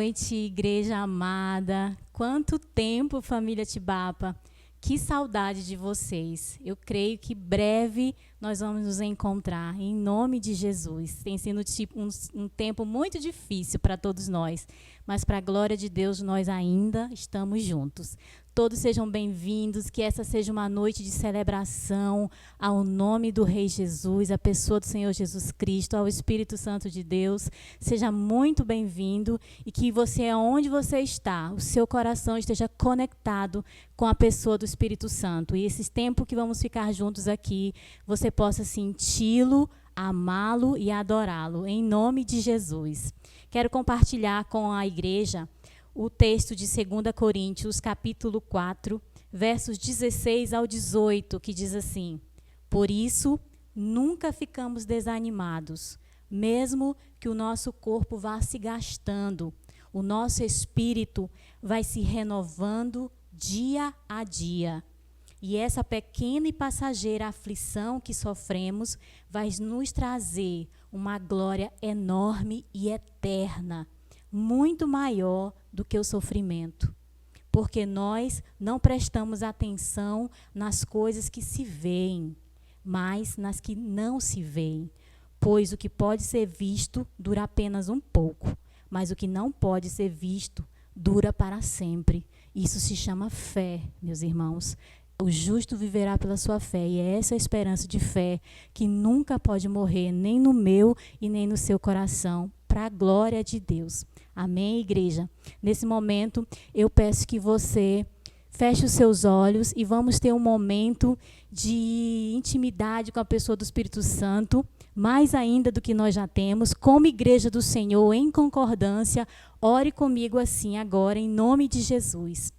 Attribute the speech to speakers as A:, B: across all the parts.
A: noite, igreja amada. Quanto tempo, família Tibapa. Que saudade de vocês. Eu creio que breve nós vamos nos encontrar, em nome de Jesus. Tem sido um tempo muito difícil para todos nós, mas para a glória de Deus nós ainda estamos juntos. Todos sejam bem-vindos, que essa seja uma noite de celebração ao nome do Rei Jesus, à pessoa do Senhor Jesus Cristo, ao Espírito Santo de Deus. Seja muito bem-vindo e que você, onde você está, o seu coração esteja conectado com a pessoa do Espírito Santo. E esse tempo que vamos ficar juntos aqui, você possa senti-lo, amá-lo e adorá-lo, em nome de Jesus. Quero compartilhar com a igreja o texto de 2 Coríntios, capítulo 4, versos 16 ao 18, que diz assim: Por isso, nunca ficamos desanimados, mesmo que o nosso corpo vá se gastando, o nosso espírito vai se renovando dia a dia. E essa pequena e passageira aflição que sofremos vai nos trazer uma glória enorme e eterna, muito maior do que o sofrimento, porque nós não prestamos atenção nas coisas que se veem, mas nas que não se veem, pois o que pode ser visto dura apenas um pouco, mas o que não pode ser visto dura para sempre. Isso se chama fé, meus irmãos. O justo viverá pela sua fé, e é essa a esperança de fé que nunca pode morrer, nem no meu e nem no seu coração, para a glória de Deus. Amém, igreja? Nesse momento, eu peço que você feche os seus olhos e vamos ter um momento de intimidade com a pessoa do Espírito Santo, mais ainda do que nós já temos, como igreja do Senhor, em concordância. Ore comigo assim agora, em nome de Jesus.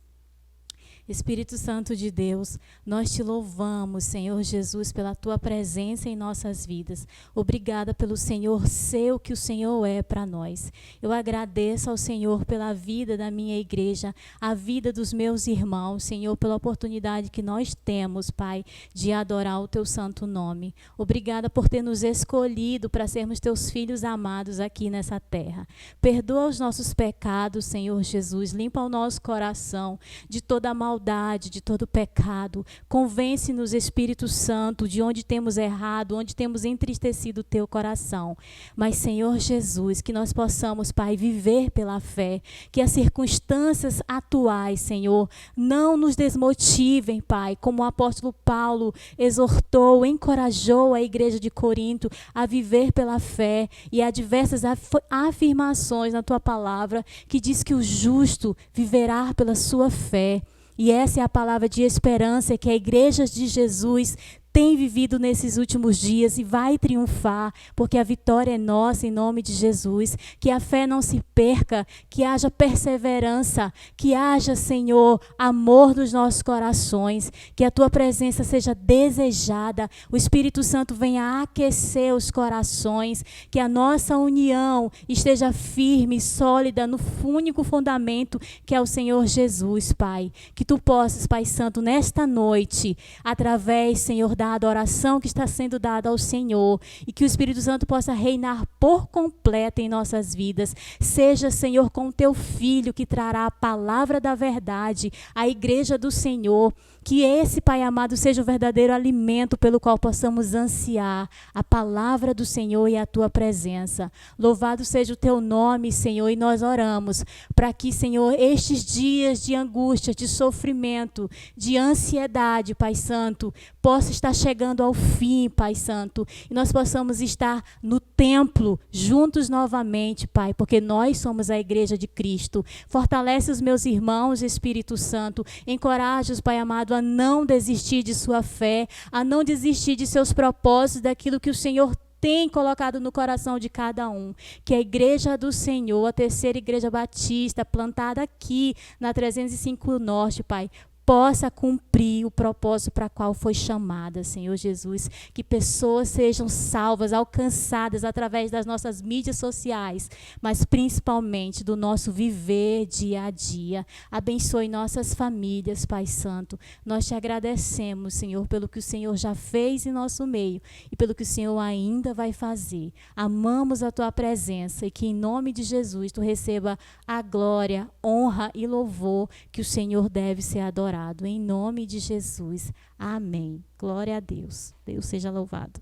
A: Espírito Santo de Deus, nós te louvamos, Senhor Jesus, pela tua presença em nossas vidas. Obrigada pelo Senhor ser o que o Senhor é para nós. Eu agradeço ao Senhor pela vida da minha igreja, a vida dos meus irmãos, Senhor, pela oportunidade que nós temos, Pai, de adorar o teu santo nome. Obrigada por ter nos escolhido para sermos teus filhos amados aqui nessa terra. Perdoa os nossos pecados, Senhor Jesus, limpa o nosso coração de toda a maldade, de todo pecado. Convence-nos, Espírito Santo, de onde temos errado, onde temos entristecido o teu coração. Mas, Senhor Jesus, que nós possamos, Pai, viver pela fé, que as circunstâncias atuais, Senhor, não nos desmotivem, Pai, como o apóstolo Paulo exortou, encorajou a igreja de Corinto a viver pela fé, e há diversas afirmações na tua palavra que diz que o justo viverá pela sua fé. E essa é a palavra de esperança que a igreja de Jesus tem vivido nesses últimos dias e vai triunfar, porque a vitória é nossa em nome de Jesus. Que a fé não se perca, que haja perseverança, que haja, Senhor, amor nos nossos corações, que a tua presença seja desejada, o Espírito Santo venha aquecer os corações, que a nossa união esteja firme e sólida no único fundamento que é o Senhor Jesus, Pai. Que tu possas, Pai Santo, nesta noite, através, Senhor, da adoração que está sendo dada ao Senhor, e que o Espírito Santo possa reinar por completo em nossas vidas. Seja, Senhor, com o teu Filho que trará a palavra da verdade, a igreja do Senhor. Que esse, Pai amado, seja o verdadeiro alimento pelo qual possamos ansiar a palavra do Senhor e a tua presença. Louvado seja o teu nome, Senhor, e nós oramos para que, Senhor, estes dias de angústia, de sofrimento, de ansiedade, Pai Santo, possa estar chegando ao fim, Pai Santo, e nós possamos estar no templo juntos novamente, Pai, porque nós somos a igreja de Cristo. Fortalece os meus irmãos, Espírito Santo, encoraja-os, Pai amado, a não desistir de sua fé, a não desistir de seus propósitos, daquilo que o Senhor tem colocado no coração de cada um. Que a igreja do Senhor, a terceira igreja batista, plantada aqui na 305 Norte, Pai, possa cumprir o propósito para qual foi chamada, Senhor Jesus. Que pessoas sejam salvas, alcançadas através das nossas mídias sociais, mas principalmente do nosso viver dia a dia. Abençoe nossas famílias, Pai Santo. Nós te agradecemos, Senhor, pelo que o Senhor já fez em nosso meio e pelo que o Senhor ainda vai fazer. Amamos a tua presença e que em nome de Jesus tu receba a glória, honra e louvor que o Senhor deve ser adorado. Em nome de Jesus. Amém. Glória a Deus. Deus seja louvado.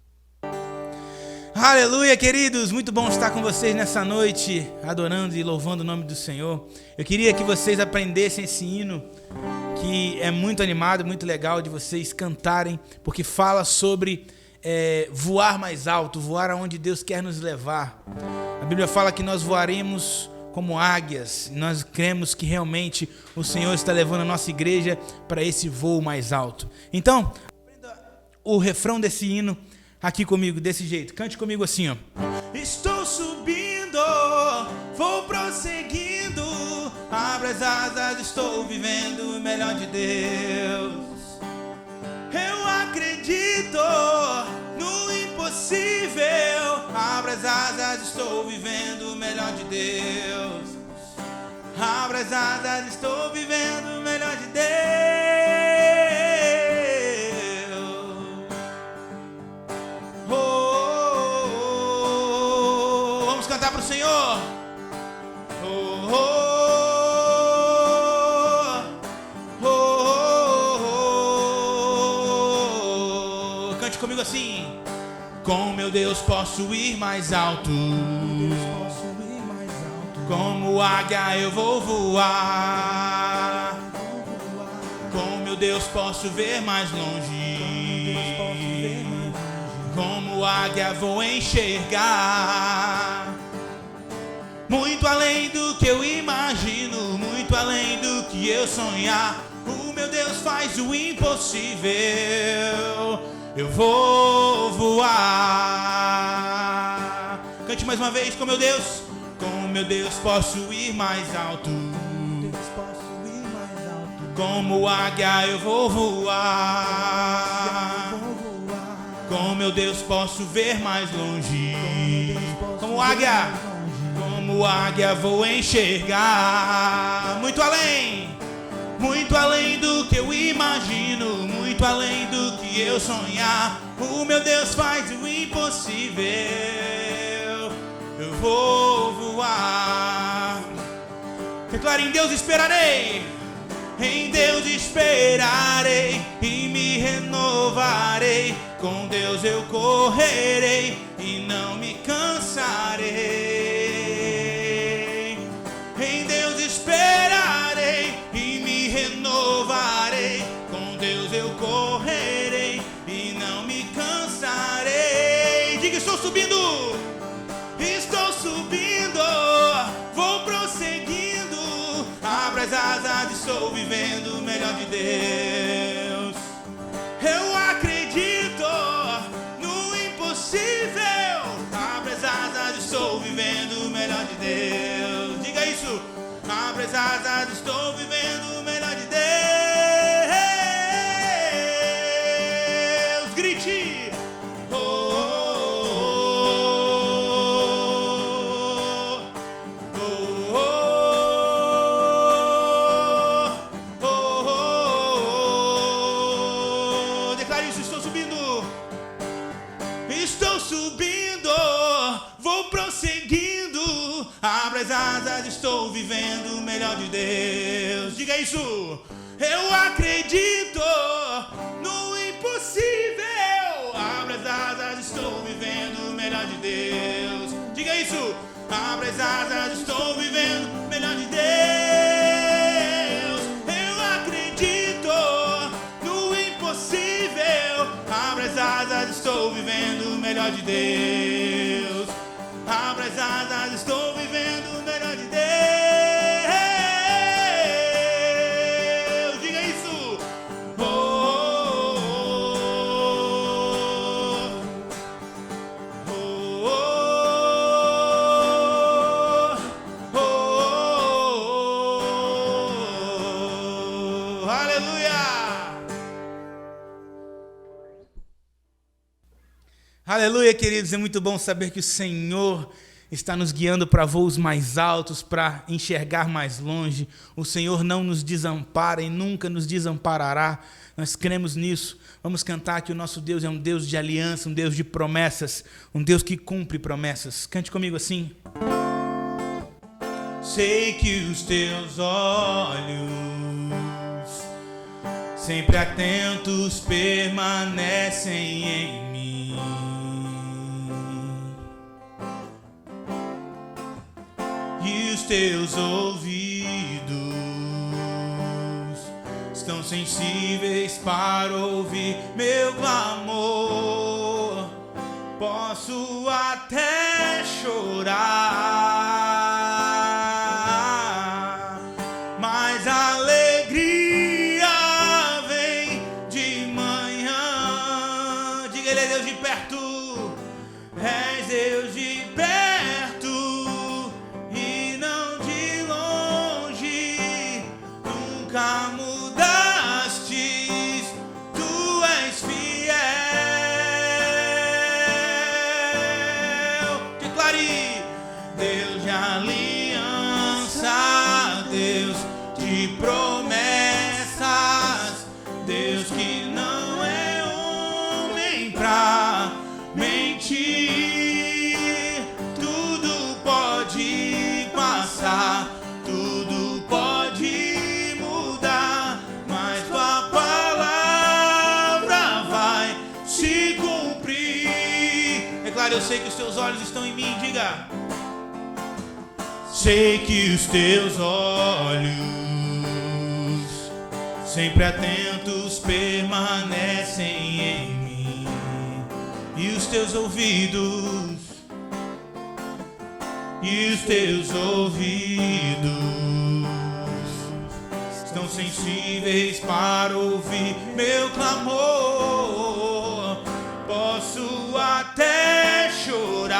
B: Aleluia, queridos. Muito bom estar com vocês nessa noite, adorando e louvando o nome do Senhor. Eu queria que vocês aprendessem esse hino, que é muito animado, muito legal de vocês cantarem, porque fala sobre voar mais alto, voar aonde Deus quer nos levar. A Bíblia fala que nós voaremos como águias. Nós cremos que realmente o Senhor está levando a nossa igreja para esse voo mais alto. Então, aprenda o refrão desse hino aqui comigo, desse jeito. Cante comigo assim, ó. Estou subindo, vou prosseguindo, abro as asas, estou vivendo o melhor de Deus. Eu acredito no impossível, abro as asas, estou vivendo o melhor de Deus. Abro as asas, estou vivendo o melhor de Deus. Oh, oh, oh. Vamos cantar para o Senhor. Oh, oh. Comigo assim. Com meu Deus posso ir mais alto, como águia eu vou voar. Com meu Deus posso ver mais longe, como águia vou enxergar. Muito além do que eu imagino, muito além do que eu sonhar. O meu Deus faz o impossível. Eu vou voar. Cante mais uma vez. Com meu Deus posso ir mais alto, como águia eu vou voar. Com meu Deus posso ver mais longe, como águia vou enxergar. Muito além do que eu imagino, muito além do que eu sonhar. O meu Deus faz o impossível. Eu vou voar. Declare: em Deus esperarei, em Deus esperarei e me renovarei. Com Deus eu correrei e não me cansarei. Em Deus esperarei e me renovarei. Com Deus eu correrei e não me cansarei. Diga: estou subindo, vou prosseguindo. Abro as asas, estou vivendo o melhor de Deus. Eu acredito no impossível. Abro as asas, estou vivendo o melhor de Deus. Diga isso. Abro as asas, estou vivendo o melhor de Deus. Grite. Oh, oh, oh, oh, oh, oh. Declare isso. Estou subindo, vou prosseguindo. Abro as asas, estou vivendo o melhor de Deus. Diga isso. Eu acredito no impossível. Abro as asas, estou vivendo o melhor de Deus. Diga isso. Abro as asas, estou vivendo o melhor de Deus. Eu acredito no impossível. Abro as asas, estou vivendo o melhor de Deus. Abro as asas, estou vivendo o melhor de Deus. Diga isso. Oh, oh, oh, oh, oh, oh. Aleluia! Aleluia, queridos, é muito bom saber que o Senhor está nos guiando para voos mais altos, para enxergar mais longe. O Senhor não nos desampara e nunca nos desamparará. Nós cremos nisso. Vamos cantar que o nosso Deus é um Deus de aliança, um Deus de promessas, um Deus que cumpre promessas. Cante comigo assim. Sei que os teus olhos, sempre atentos, permanecem em mim. E os teus ouvidos estão sensíveis para ouvir meu clamor. Posso até chorar, mas a alegria vem de manhã. Diga, Ele é Deus de perto, és Deus de perto e não de longe. Nunca mudastes, tu és fiel. Declare: Deus de aliança, Deus de promessas, Deus que não é homem pra mentir. Tudo pode passar, tudo pode mudar, mas tua palavra vai se cumprir. Declare: eu sei que os teus olhos estão em mim. Diga: sei que os teus olhos, sempre atentos, permanecem em mim. E os teus ouvidos, estão sensíveis para ouvir meu clamor. Posso até chorar,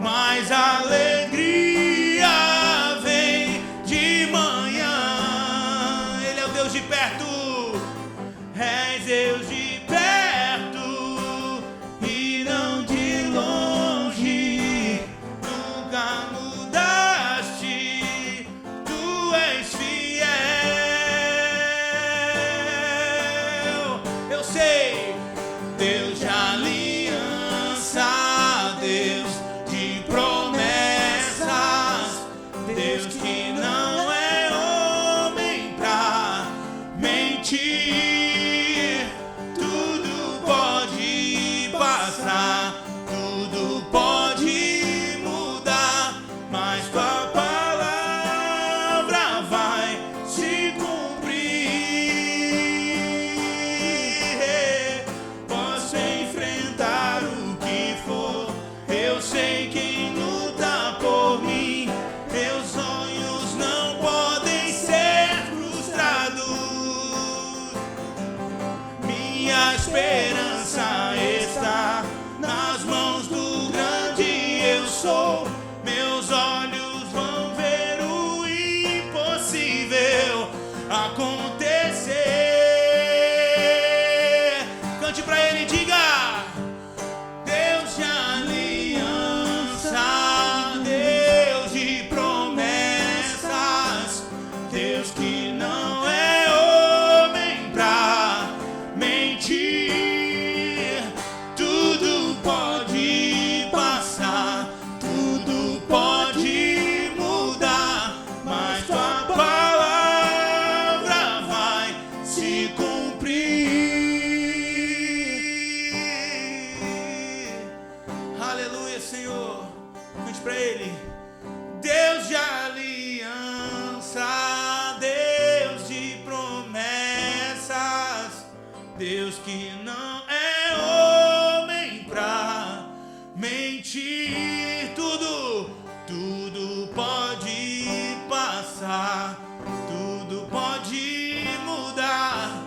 B: mas a alegria vem de manhã. Ele é o Deus de perto, és Deus de perto e não de longe. Nunca mudaste, tu és fiel. Eu sei, Deus de aliança, Deus de promessas, Deus que não é homem pra mentir. Tudo pode passar, tudo pode mudar, mas tua palavra vai se cumprir. Posso enfrentar o que for, eu sei quem luta por mim. Meus sonhos não podem ser frustrados. Minha esperança está nas mãos do grande eu sou. Meus olhos vão ver o impossível acontecer. Cante pra Ele e diga: Deus de aliança, Deus de promessas, Deus que não é homem pra mentir. Tudo pode passar, tudo pode mudar, mas tua palavra vai se cumprir. Aleluia, Senhor. Cante pra Ele. Deus de aliança, Deus de promessas, Deus que não é homem pra mentir. Tudo pode passar, tudo pode mudar,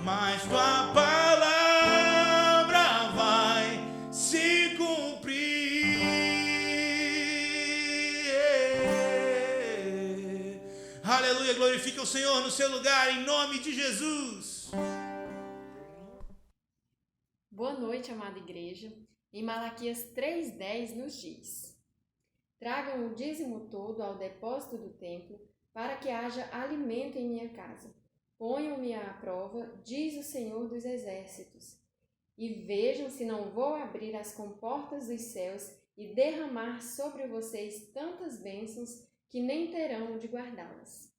B: mas tua palavra vai se cumprir. Aleluia, glorifica o Senhor no seu lugar, em nome de Jesus.
C: Boa noite, amada igreja. Em Malaquias 3:10 nos diz: tragam o dízimo todo ao depósito do templo, para que haja alimento em minha casa. Ponham-me à prova, diz o Senhor dos Exércitos, e vejam se não vou abrir as comportas dos céus e derramar sobre vocês tantas bênçãos que nem terão onde guardá-las.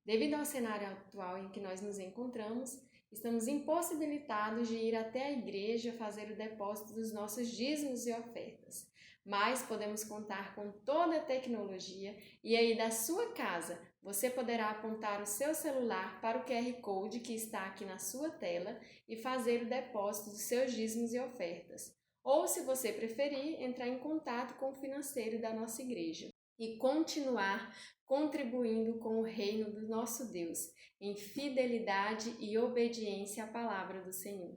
C: Devido ao cenário atual em que nós nos encontramos, estamos impossibilitados de ir até a igreja fazer o depósito dos nossos dízimos e ofertas. Mas podemos contar com toda a tecnologia e aí da sua casa você poderá apontar o seu celular para o QR Code que está aqui na sua tela e fazer o depósito dos seus dízimos e ofertas. Ou, se você preferir, entrar em contato com o financeiro da nossa igreja e continuar contribuindo com o reino do nosso Deus, em fidelidade e obediência à palavra do Senhor.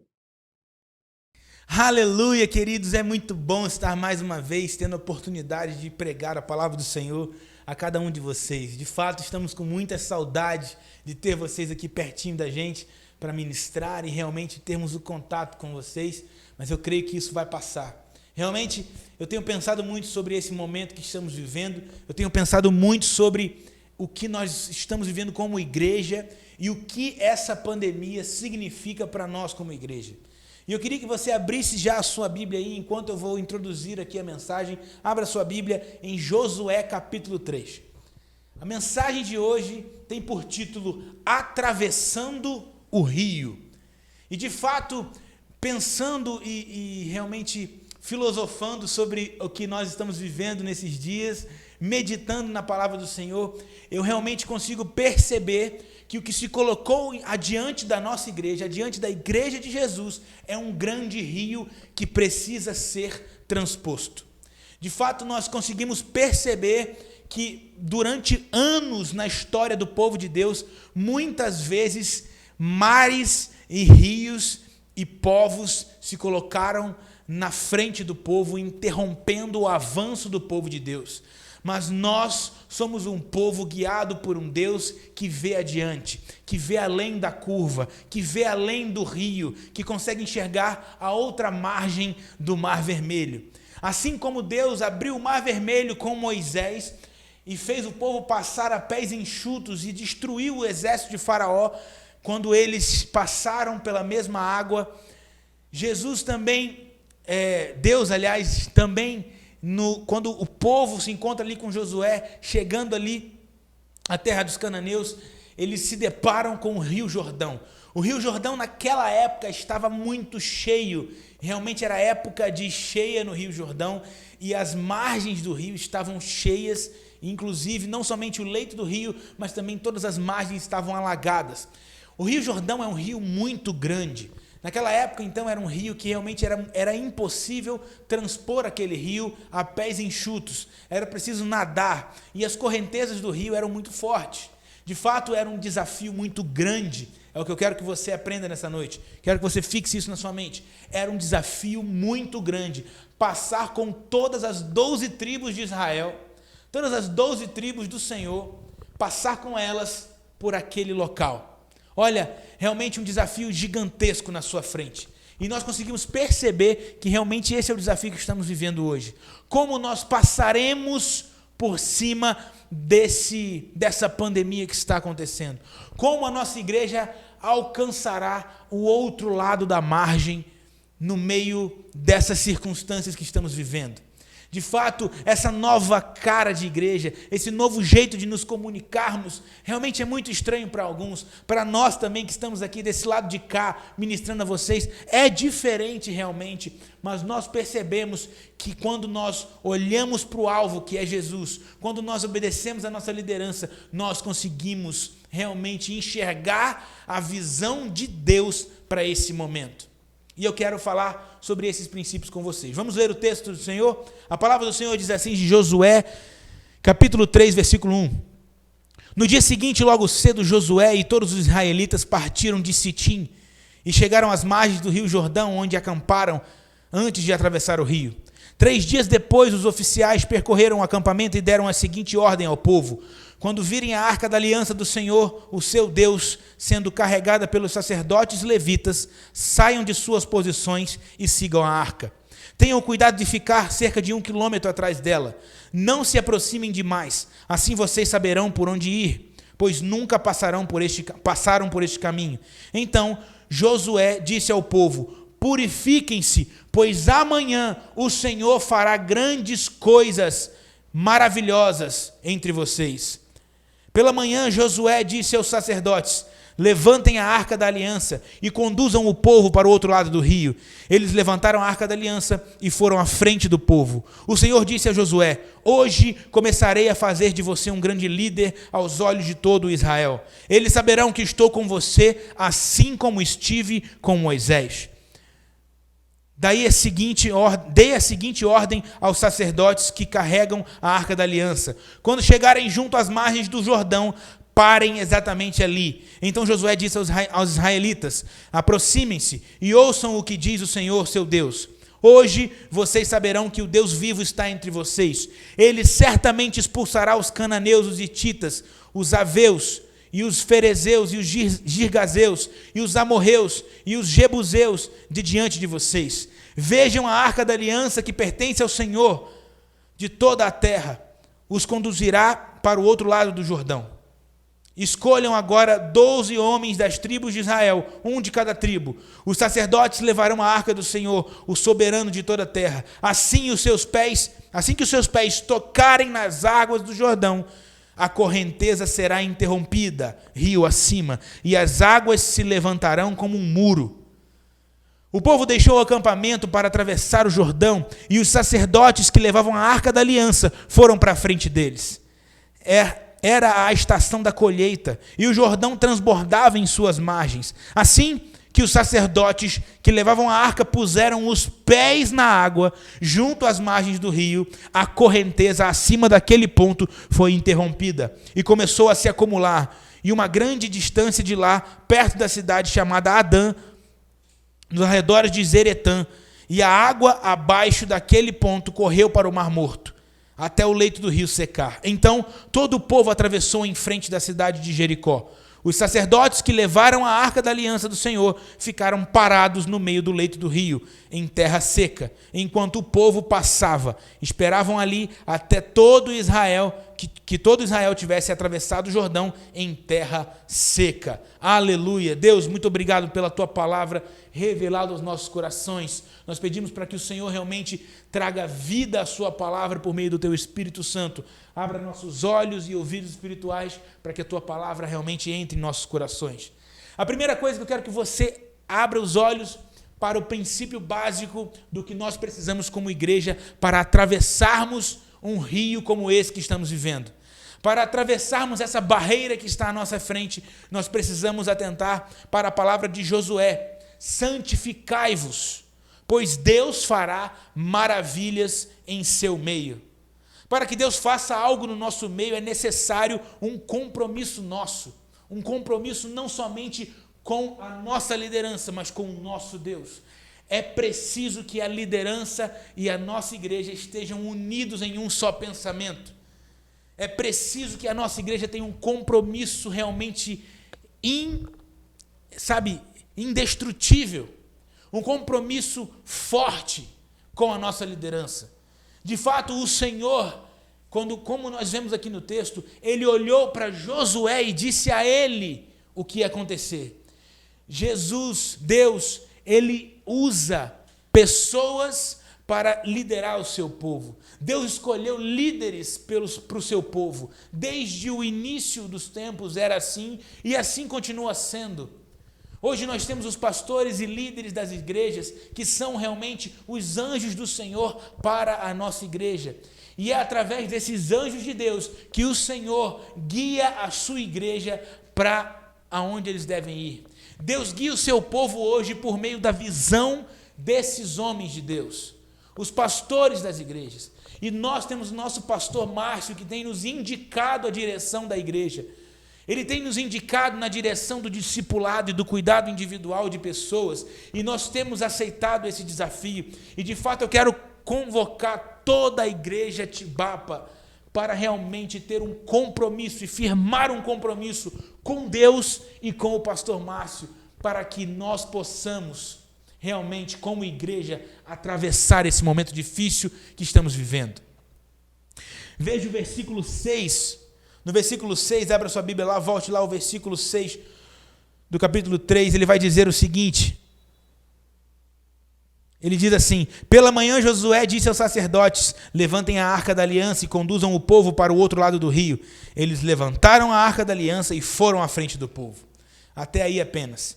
B: Aleluia, queridos, é muito bom estar mais uma vez tendo a oportunidade de pregar a palavra do Senhor a cada um de vocês. De fato, estamos com muita saudade de ter vocês aqui pertinho da gente para ministrar e realmente termos o contato com vocês, mas eu creio que isso vai passar. Realmente, eu tenho pensado muito sobre esse momento que estamos vivendo, eu tenho pensado muito sobre o que nós estamos vivendo como igreja e o que essa pandemia significa para nós como igreja. E eu queria que você abrisse já a sua Bíblia aí, enquanto eu vou introduzir aqui a mensagem. Abra a sua Bíblia em Josué capítulo 3. A mensagem de hoje tem por título Atravessando o Rio. E de fato, pensando e realmente filosofando sobre o que nós estamos vivendo nesses dias, meditando na palavra do Senhor, eu realmente consigo perceber que o que se colocou adiante da nossa igreja, adiante da igreja de Jesus, é um grande rio que precisa ser transposto. De fato, nós conseguimos perceber que durante anos na história do povo de Deus, muitas vezes mares e rios e povos se colocaram na frente do povo, interrompendo o avanço do povo de Deus. Mas nós somos um povo guiado por um Deus que vê adiante, que vê além da curva, que vê além do rio, que consegue enxergar a outra margem do Mar Vermelho. Assim como Deus abriu o Mar Vermelho com Moisés e fez o povo passar a pés enxutos e destruiu o exército de Faraó, quando eles passaram pela mesma água, Jesus também, Deus, aliás, também, quando o povo se encontra ali com Josué, chegando ali à terra dos cananeus, eles se deparam com o Rio Jordão. O Rio Jordão naquela época estava muito cheio, realmente era época de cheia no Rio Jordão, e as margens do rio estavam cheias, inclusive não somente o leito do rio, mas também todas as margens estavam alagadas. O Rio Jordão é um rio muito grande. Naquela época, então, era um rio que realmente era impossível transpor aquele rio a pés enxutos. Era preciso nadar, e as correntezas do rio eram muito fortes. De fato, era um desafio muito grande. É o que eu quero que você aprenda nessa noite. Quero que você fixe isso na sua mente. Era um desafio muito grande passar com todas as 12 tribos de Israel, todas as 12 tribos do Senhor, passar com elas por aquele local. Olha, realmente um desafio gigantesco na sua frente. E nós conseguimos perceber que realmente esse é o desafio que estamos vivendo hoje. Como nós passaremos por cima dessa pandemia que está acontecendo? Como a nossa igreja alcançará o outro lado da margem no meio dessas circunstâncias que estamos vivendo? De fato, essa nova cara de igreja, esse novo jeito de nos comunicarmos, realmente é muito estranho para alguns. Para nós também que estamos aqui desse lado de cá, ministrando a vocês, é diferente realmente. Mas nós percebemos que quando nós olhamos para o alvo, que é Jesus, quando nós obedecemos a nossa liderança, nós conseguimos realmente enxergar a visão de Deus para esse momento. E eu quero falar sobre esses princípios com vocês. Vamos ler o texto do Senhor? A palavra do Senhor diz assim, de Josué, capítulo 3, versículo 1. No dia seguinte, logo cedo, Josué e todos os israelitas partiram de Sitim e chegaram às margens do rio Jordão, onde acamparam antes de atravessar o rio. 3 dias depois, os oficiais percorreram o acampamento e deram a seguinte ordem ao povo: quando virem a arca da aliança do Senhor, o seu Deus, sendo carregada pelos sacerdotes levitas, saiam de suas posições e sigam a arca. Tenham cuidado de ficar cerca de 1 quilômetro atrás dela. Não se aproximem demais, assim vocês saberão por onde ir, pois nunca passaram por este caminho. Então Josué disse ao povo: purifiquem-se, pois amanhã o Senhor fará grandes coisas maravilhosas entre vocês. Pela manhã Josué disse aos sacerdotes: levantem a arca da aliança e conduzam o povo para o outro lado do rio. Eles levantaram a arca da aliança e foram à frente do povo. O Senhor disse a Josué: hoje começarei a fazer de você um grande líder aos olhos de todo Israel. Eles saberão que estou com você, assim como estive com Moisés. Dei a seguinte ordem aos sacerdotes que carregam a arca da aliança: quando chegarem junto às margens do Jordão, parem exatamente ali. Então Josué disse aos israelitas: aproximem-se e ouçam o que diz o Senhor, seu Deus. Hoje vocês saberão que o Deus vivo está entre vocês. Ele certamente expulsará os cananeus, os hititas, os aveus, e os ferezeus, e os girgazeus, e os amorreus, e os jebuseus de diante de vocês. Vejam a arca da aliança que pertence ao Senhor de toda a terra. Os conduzirá para o outro lado do Jordão. Escolham agora 12 homens das tribos de Israel, um de cada tribo. Os sacerdotes levarão a arca do Senhor, o soberano de toda a terra. Assim que os seus pés tocarem nas águas do Jordão, a correnteza será interrompida, rio acima, e as águas se levantarão como um muro. O povo deixou o acampamento para atravessar o Jordão, e os sacerdotes que levavam a arca da aliança foram para a frente deles. Era a estação da colheita, e o Jordão transbordava em suas margens. Assim que os sacerdotes que levavam a arca puseram os pés na água, junto às margens do rio, a correnteza acima daquele ponto foi interrompida e começou a se acumular. E uma grande distância de lá, perto da cidade chamada Adã, nos arredores de Zeretã, e a água abaixo daquele ponto correu para o Mar Morto, até o leito do rio secar. Então todo o povo atravessou em frente da cidade de Jericó. Os sacerdotes que levaram a arca da aliança do Senhor ficaram parados no meio do leito do rio, em terra seca, enquanto o povo passava. Esperavam ali até todo Israel, que todo Israel tivesse atravessado o Jordão em terra seca. Aleluia! Deus, muito obrigado pela tua palavra revelada aos nossos corações. Nós pedimos para que o Senhor realmente traga vida à sua palavra por meio do teu Espírito Santo. Abra nossos olhos e ouvidos espirituais para que a tua palavra realmente entre em nossos corações. A primeira coisa que eu quero que você abra os olhos para o princípio básico do que nós precisamos como igreja para atravessarmos um rio como esse que estamos vivendo. Para atravessarmos essa barreira que está à nossa frente, nós precisamos atentar para a palavra de Josué: santificai-vos, pois Deus fará maravilhas em seu meio. Para que Deus faça algo no nosso meio, é necessário um compromisso nosso. Um compromisso não somente com a nossa liderança, mas com o nosso Deus. É preciso que a liderança e a nossa igreja estejam unidos em um só pensamento. É preciso que a nossa igreja tenha um compromisso realmente indestrutível. Um compromisso forte com a nossa liderança. De fato, o Senhor, como nós vemos aqui no texto, ele olhou para Josué e disse a ele o que ia acontecer. Jesus, Deus, ele usa pessoas para liderar o seu povo. Deus escolheu líderes para o seu povo. Desde o início dos tempos era assim e assim continua sendo. Hoje nós temos os pastores e líderes das igrejas que são realmente os anjos do Senhor para a nossa igreja. E é através desses anjos de Deus que o Senhor guia a sua igreja para aonde eles devem ir. Deus guia o seu povo hoje por meio da visão desses homens de Deus, os pastores das igrejas. E nós temos o nosso pastor Márcio, que tem nos indicado a direção da igreja. Ele tem nos indicado na direção do discipulado e do cuidado individual de pessoas, e nós temos aceitado esse desafio. E de fato eu quero convocar toda a igreja Tibapa para realmente ter um compromisso e firmar um compromisso com Deus e com o pastor Márcio, para que nós possamos realmente, como igreja, atravessar esse momento difícil que estamos vivendo. Veja o versículo 6. No versículo 6, abra sua Bíblia lá, volte lá ao versículo 6 do capítulo 3, ele vai dizer o seguinte. Ele diz assim: pela manhã Josué disse aos sacerdotes: levantem a arca da aliança e conduzam o povo para o outro lado do rio. Eles levantaram a arca da aliança e foram à frente do povo. Até aí apenas.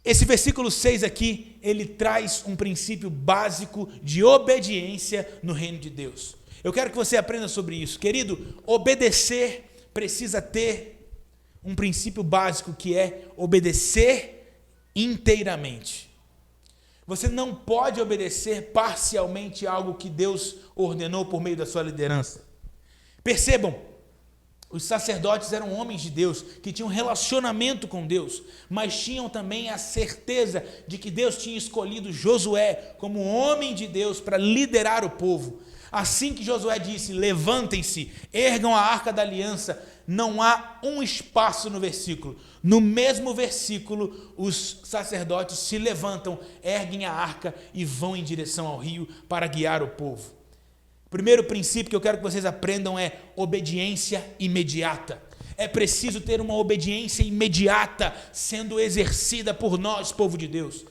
B: Esse versículo 6 aqui, ele traz um princípio básico de obediência no reino de Deus. Eu quero que você aprenda sobre isso. Querido, obedecer precisa ter um princípio básico, que é obedecer inteiramente. Você não pode obedecer parcialmente algo que Deus ordenou por meio da sua liderança. Percebam, os sacerdotes eram homens de Deus, que tinham relacionamento com Deus, mas tinham também a certeza de que Deus tinha escolhido Josué como homem de Deus para liderar o povo. Assim que Josué disse: levantem-se, ergam a arca da aliança, não há um espaço no versículo. No mesmo versículo, os sacerdotes se levantam, erguem a arca e vão em direção ao rio para guiar o povo. O primeiro princípio que eu quero que vocês aprendam é obediência imediata. É preciso ter uma obediência imediata sendo exercida por nós, povo de Deus.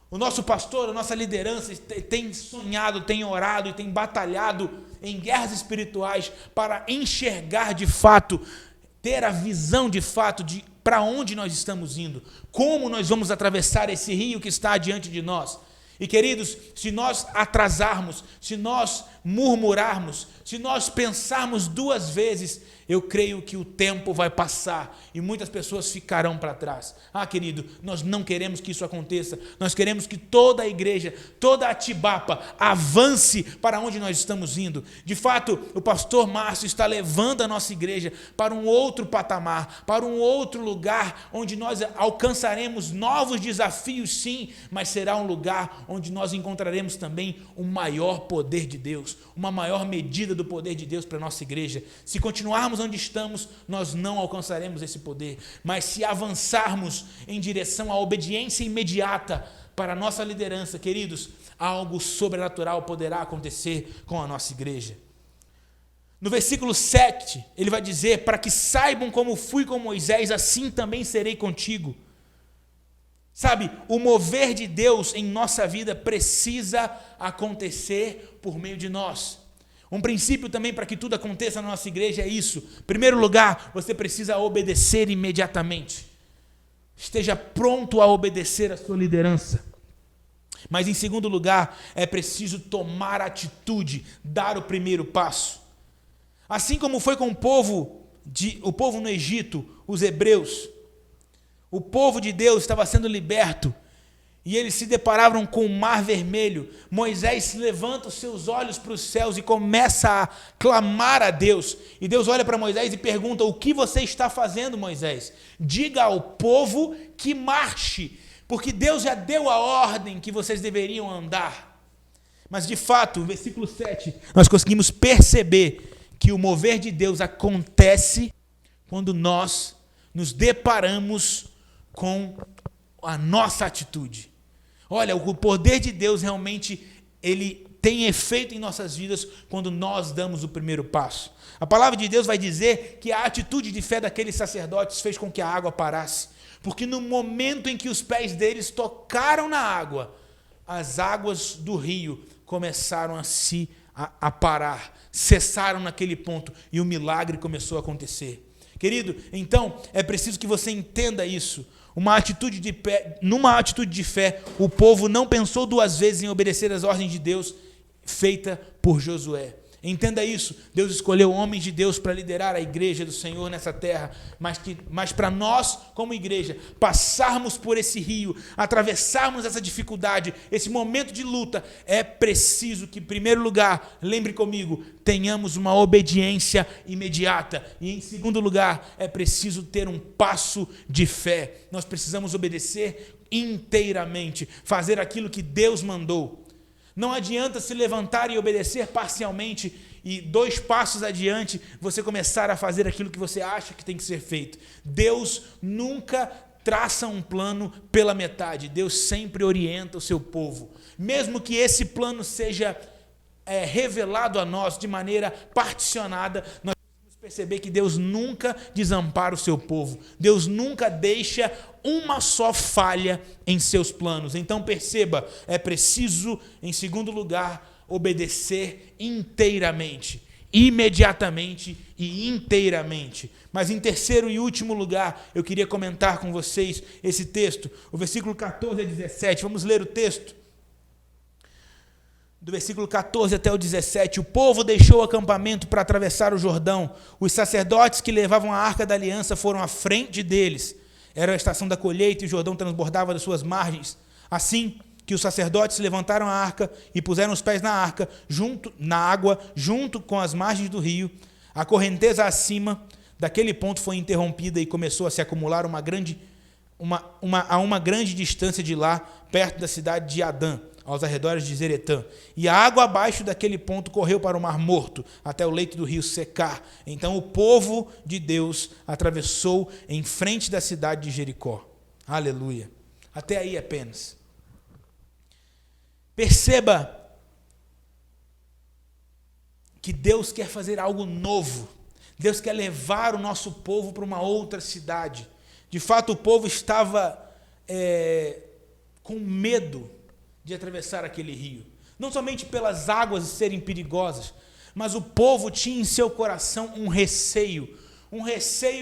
B: O nosso pastor, a nossa liderança tem sonhado, tem orado e tem batalhado em guerras espirituais para enxergar de fato, ter a visão de fato de para onde nós estamos indo, como nós vamos atravessar esse rio que está diante de nós. E queridos, se nós atrasarmos, se nós murmurarmos, se nós pensarmos duas vezes, eu creio que o tempo vai passar e muitas pessoas ficarão para trás. Querido, nós não queremos que isso aconteça. Nós queremos que toda a igreja, toda a Atibapa avance para onde nós estamos indo. De fato, o pastor Márcio está levando a nossa igreja para um outro patamar, para um outro lugar, onde nós alcançaremos novos desafios, sim, mas será um lugar onde nós encontraremos também um maior poder de Deus, uma maior medida do poder de Deus para a nossa igreja. Se continuarmos onde estamos, nós não alcançaremos esse poder, mas se avançarmos em direção à obediência imediata para a nossa liderança, queridos, algo sobrenatural poderá acontecer com a nossa igreja. No versículo 7, ele vai dizer: para que saibam como fui com Moisés, assim também serei contigo. Sabe, o mover de Deus em nossa vida precisa acontecer por meio de nós. Um princípio também para que tudo aconteça na nossa igreja é isso. Em primeiro lugar, você precisa obedecer imediatamente. Esteja pronto a obedecer a sua liderança. Mas em segundo lugar, é preciso tomar atitude, dar o primeiro passo. Assim como foi com o povo no Egito, os hebreus. O povo de Deus estava sendo liberto e eles se deparavam com o Mar Vermelho. Moisés levanta os seus olhos para os céus e começa a clamar a Deus. E Deus olha para Moisés e pergunta: o que você está fazendo, Moisés? Diga ao povo que marche, porque Deus já deu a ordem que vocês deveriam andar. Mas de fato, no versículo 7, nós conseguimos perceber que o mover de Deus acontece quando nós nos deparamos com a nossa atitude. Olha, o poder de Deus realmente ele tem efeito em nossas vidas quando nós damos o primeiro passo. A palavra de Deus vai dizer que a atitude de fé daqueles sacerdotes fez com que a água parasse, porque no momento em que os pés deles tocaram na água, as águas do rio começaram a parar, cessaram naquele ponto e o milagre começou a acontecer. Querido, então é preciso que você entenda isso. Numa atitude de fé, o povo não pensou duas vezes em obedecer às ordens de Deus feita por Josué. Entenda isso, Deus escolheu homens de Deus para liderar a igreja do Senhor nessa terra, mas para nós, como igreja, passarmos por esse rio, atravessarmos essa dificuldade, esse momento de luta, é preciso que, em primeiro lugar, lembre comigo, tenhamos uma obediência imediata, e em segundo lugar, é preciso ter um passo de fé. Nós precisamos obedecer inteiramente, fazer aquilo que Deus mandou. Não adianta se levantar e obedecer parcialmente e 2 passos adiante você começar a fazer aquilo que você acha que tem que ser feito. Deus nunca traça um plano pela metade. Deus sempre orienta o seu povo. Mesmo que esse plano seja revelado a nós de maneira particionada, nós vamos perceber que Deus nunca desampara o seu povo. Deus nunca deixa uma só falha em seus planos. Então perceba, é preciso, em segundo lugar, obedecer inteiramente, imediatamente e inteiramente. Mas em terceiro e último lugar, eu queria comentar com vocês esse texto, o versículo 14 a 17. Vamos ler o texto. Do versículo 14 até o 17, o povo deixou o acampamento para atravessar o Jordão. Os sacerdotes que levavam a arca da aliança foram à frente deles. Era a estação da colheita e o Jordão transbordava das suas margens. Assim que os sacerdotes levantaram a arca e puseram os pés na arca, na água, junto com as margens do rio, a correnteza acima daquele ponto foi interrompida e começou a se acumular a uma grande distância de lá, perto da cidade de Adã, aos arredores de Zeretã. E a água abaixo daquele ponto correu para o Mar Morto, até o leito do rio secar. Então o povo de Deus atravessou em frente da cidade de Jericó. Aleluia. Até aí apenas. Perceba que Deus quer fazer algo novo. Deus quer levar o nosso povo para uma outra cidade. De fato, o povo estava com medo de atravessar aquele rio. Não somente pelas águas serem perigosas, mas o povo tinha em seu coração um receio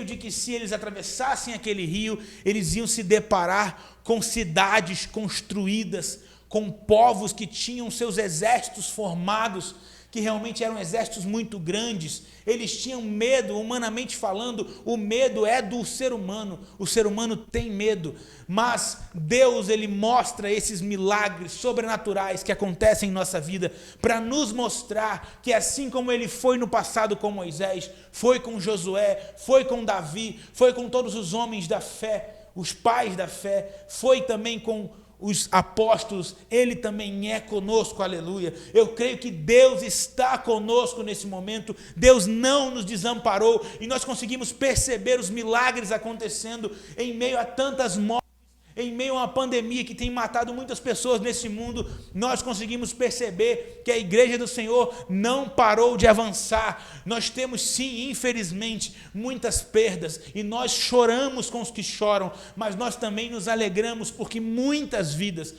B: de que se eles atravessassem aquele rio, eles iam se deparar com cidades construídas, com povos que tinham seus exércitos formados, que realmente eram exércitos muito grandes. Eles tinham medo, humanamente falando, o medo é do ser humano, o ser humano tem medo, mas Deus, ele mostra esses milagres sobrenaturais que acontecem em nossa vida, para nos mostrar que assim como ele foi no passado com Moisés, foi com Josué, foi com Davi, foi com todos os homens da fé, os pais da fé, foi também com os apóstolos, ele também é conosco, aleluia. Eu creio que Deus está conosco nesse momento, Deus não nos desamparou, e nós conseguimos perceber os milagres acontecendo em meio a tantas mortes, em meio a uma pandemia que tem matado muitas pessoas nesse mundo. Nós conseguimos perceber que a igreja do Senhor não parou de avançar. Nós temos sim, infelizmente, muitas perdas, e nós choramos com os que choram, mas nós também nos alegramos porque muitas vidas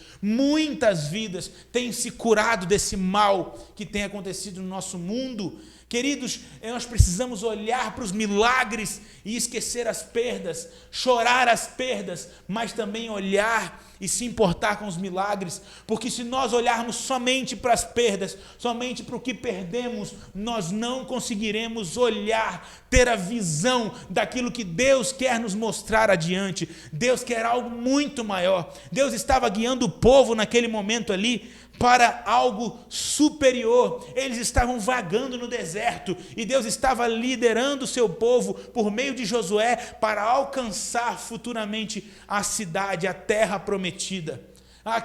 B: têm se curado desse mal que tem acontecido no nosso mundo. Queridos, nós precisamos olhar para os milagres e esquecer as perdas, chorar as perdas, mas também olhar e se importar com os milagres, porque se nós olharmos somente para as perdas, somente para o que perdemos, nós não conseguiremos olhar, ter a visão daquilo que Deus quer nos mostrar adiante. Deus quer algo muito maior. Deus estava guiando o povo naquele momento ali para algo superior. Eles estavam vagando no deserto e Deus estava liderando o seu povo por meio de Josué para alcançar futuramente a cidade, a terra prometida.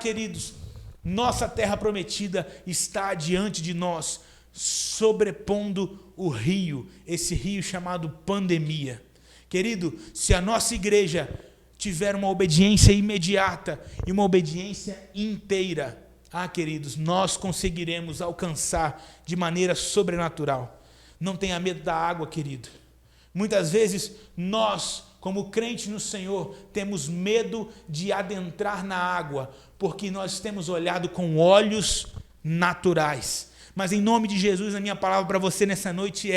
B: Queridos, nossa terra prometida está diante de nós, sobrepondo o rio, esse rio chamado pandemia. Querido, se a nossa igreja tiver uma obediência imediata e uma obediência inteira, queridos, nós conseguiremos alcançar de maneira sobrenatural. Não tenha medo da água, querido. Muitas vezes nós, como crentes no Senhor, temos medo de adentrar na água, porque nós temos olhado com olhos naturais. Mas em nome de Jesus, a minha palavra para você nessa noite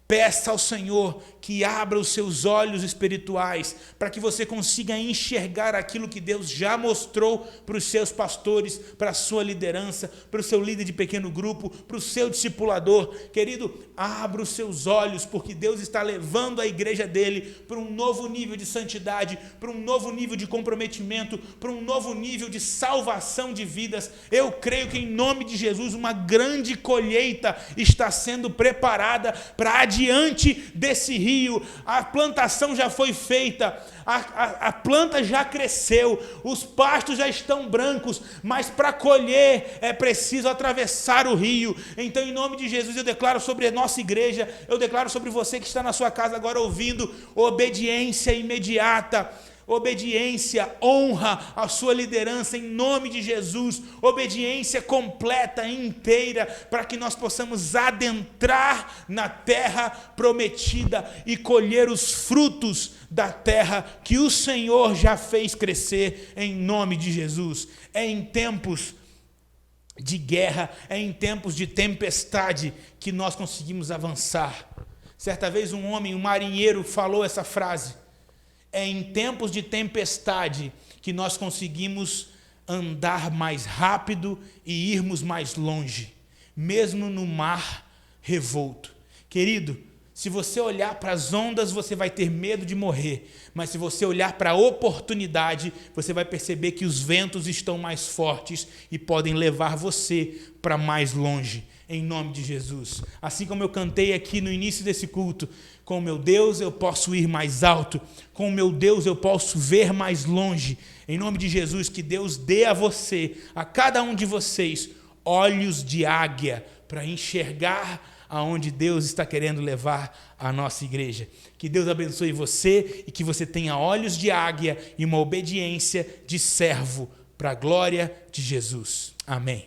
B: peça ao Senhor que abra os seus olhos espirituais, para que você consiga enxergar aquilo que Deus já mostrou para os seus pastores, para a sua liderança, para o seu líder de pequeno grupo, para o seu discipulador. Querido, abra os seus olhos, porque Deus está levando a igreja dele para um novo nível de santidade, para um novo nível de comprometimento, para um novo nível de salvação de vidas. Eu creio que em nome de Jesus uma grande colheita está sendo preparada para adiantar diante desse rio. A plantação já foi feita, a planta já cresceu, os pastos já estão brancos, mas para colher é preciso atravessar o rio. Então, em nome de Jesus, eu declaro sobre a nossa igreja, eu declaro sobre você que está na sua casa agora ouvindo, obediência imediata. Obediência, honra a sua liderança em nome de Jesus, obediência completa e inteira, para que nós possamos adentrar na terra prometida e colher os frutos da terra que o Senhor já fez crescer em nome de Jesus. É em tempos de guerra, é em tempos de tempestade que nós conseguimos avançar. Certa vez um marinheiro falou essa frase: é em tempos de tempestade que nós conseguimos andar mais rápido e irmos mais longe, mesmo no mar revolto. Querido, se você olhar para as ondas, você vai ter medo de morrer, mas se você olhar para a oportunidade, você vai perceber que os ventos estão mais fortes e podem levar você para mais longe, em nome de Jesus. Assim como eu cantei aqui no início desse culto, com o meu Deus eu posso ir mais alto, com o meu Deus eu posso ver mais longe. Em nome de Jesus, que Deus dê a você, a cada um de vocês, olhos de águia para enxergar aonde Deus está querendo levar a nossa igreja. Que Deus abençoe você e que você tenha olhos de águia e uma obediência de servo para a glória de Jesus. Amém.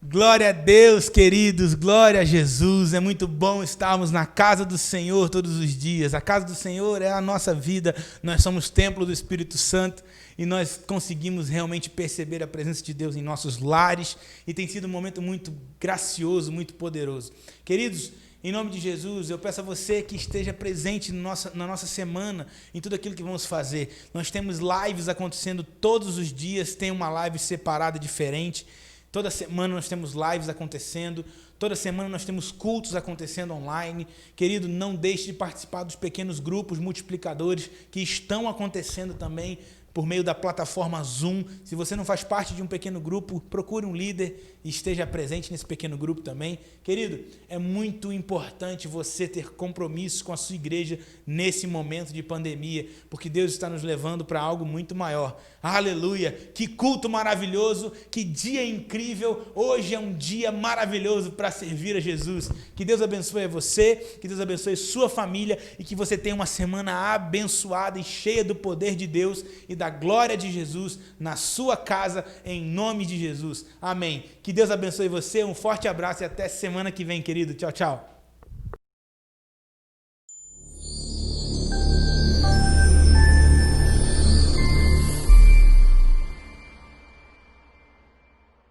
B: Glória a Deus, queridos, glória a Jesus. É muito bom estarmos na casa do Senhor todos os dias. A casa do Senhor é a nossa vida, nós somos templo do Espírito Santo e nós conseguimos realmente perceber a presença de Deus em nossos lares e tem sido um momento muito gracioso, muito poderoso. Queridos, em nome de Jesus, eu peço a você que esteja presente na nossa semana, em tudo aquilo que vamos fazer. Nós temos lives acontecendo todos os dias, tem uma live separada diferente. Toda semana nós temos lives acontecendo, toda semana nós temos cultos acontecendo online. Querido, não deixe de participar dos pequenos grupos multiplicadores que estão acontecendo também por meio da plataforma Zoom. Se você não faz parte de um pequeno grupo, procure um líder e esteja presente nesse pequeno grupo também. Querido, é muito importante você ter compromisso com a sua igreja nesse momento de pandemia, porque Deus está nos levando para algo muito maior. Aleluia! Que culto maravilhoso, que dia incrível. Hoje é um dia maravilhoso para servir a Jesus. Que Deus abençoe você, que Deus abençoe sua família e que você tenha uma semana abençoada e cheia do poder de Deus e da glória de Jesus na sua casa, em nome de Jesus. Amém. Que Deus abençoe você, um forte abraço e até semana que vem, querido. Tchau, tchau.